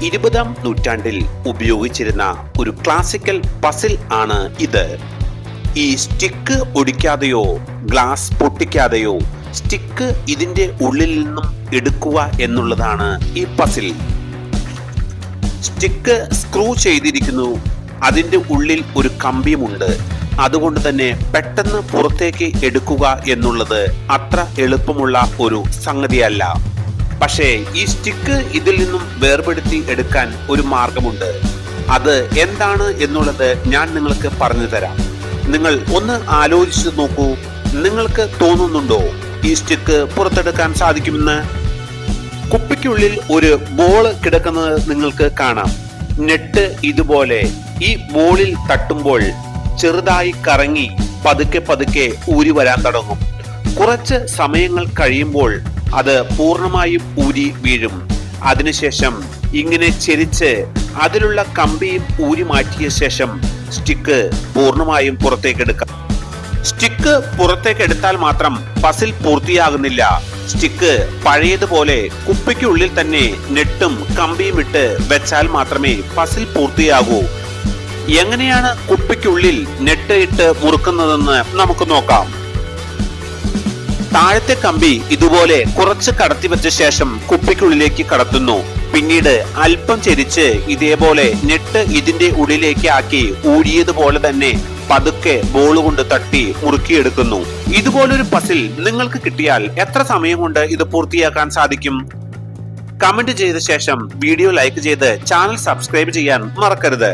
20-ാം നൂറ്റാണ്ടിൽ ഉപയോഗിച്ചിരുന്ന ഒരു ക്ലാസിക്കൽ പസിൽ ആണ് ഇത്. ഈ സ്റ്റിക്ക് ഒടിക്കാതെയോ ഗ്ലാസ് പൊട്ടിക്കാതെയോ സ്റ്റിക്ക് ഇതിന്റെ ഉള്ളിൽ നിന്നും എടുക്കുക എന്നുള്ളതാണ് ഈ പസിൽ. സ്റ്റിക്ക് സ്ക്രൂ ചെയ്തിരിക്കുന്നു, അതിന്റെ ഉള്ളിൽ ഒരു കമ്പിയുമുണ്ട്. അതുകൊണ്ട് തന്നെ പെട്ടെന്ന് പുറത്തേക്ക് എടുക്കുക എന്നുള്ളത് അത്ര എളുപ്പമുള്ള ഒരു സംഗതിയല്ല. പക്ഷേ ഈ സ്റ്റിക്ക് ഇതിൽ നിന്നും വേർപെടുത്തി എടുക്കാൻ ഒരു മാർഗമുണ്ട്. അത് എന്താണ് എന്നുള്ളത് ഞാൻ നിങ്ങൾക്ക് പറഞ്ഞു തരാം. നിങ്ങൾ ഒന്ന് ആലോചിച്ച് നോക്കൂ. നിങ്ങൾക്ക് തോന്നുന്നുണ്ടോ ഈ സ്റ്റിക്ക് പുറത്തെടുക്കാൻ സാധിക്കുമെന്ന്? കുപ്പിക്കുള്ളിൽ ഒരു ബോൾ കിടക്കുന്നത് നിങ്ങൾക്ക് കാണാം. നെറ്റ് ഇതുപോലെ ഈ ബോളിൽ തട്ടുമ്പോൾ ചെറുതായി കറങ്ങി പതുക്കെ പതുക്കെ ഊരി വരാൻ തുടങ്ങും. കുറച്ച് സമയങ്ങൾ കഴിയുമ്പോൾ അത് പൂർണ്ണമായും ഊരി വീഴും. അതിനുശേഷം ഇങ്ങനെ ചെരിച്ച് അതിലുള്ള കമ്പിയും ഊരി മാറ്റിയ ശേഷം സ്റ്റിക്ക് പൂർണ്ണമായും പുറത്തേക്ക് എടുക്കാം. സ്റ്റിക്ക് പുറത്തേക്ക് എടുത്താൽ മാത്രം പസിൽ പൂർത്തിയാകുന്നില്ല. സ്റ്റിക്ക് പഴയതുപോലെ കുപ്പിക്കുള്ളിൽ തന്നെ നെട്ടും കമ്പിയും ഇട്ട് വെച്ചാൽ മാത്രമേ പസിൽ പൂർത്തിയാകൂ. എങ്ങനെയാണ് കുപ്പിക്കുള്ളിൽ നെട്ട് ഇട്ട് മുറുക്കുന്നതെന്ന് നമുക്ക് നോക്കാം. താഴത്തെ കമ്പി ഇതുപോലെ കുറച്ച് കടത്തി വെച്ച ശേഷം കുപ്പിക്കുള്ളിലേക്ക് കടത്തുന്നു. പിന്നീട് അല്പം ചെരിച്ച് ഇതേപോലെ നെട്ട് ഇതിന്റെ ഉള്ളിലേക്ക് ആക്കി ഊരിയതുപോലെ തന്നെ പതുക്കെ ബോൾ കൊണ്ട് തട്ടി മുറുക്കിയെടുക്കുന്നു. ഇതുപോലൊരു പസിൽ നിങ്ങൾക്ക് കിട്ടിയാൽ എത്ര സമയം കൊണ്ട് ഇത് പൂർത്തിയാക്കാൻ സാധിക്കും? കമന്റ് ചെയ്ത ശേഷം വീഡിയോ ലൈക്ക് ചെയ്ത് ചാനൽ സബ്സ്ക്രൈബ് ചെയ്യാൻ മറക്കരുത്.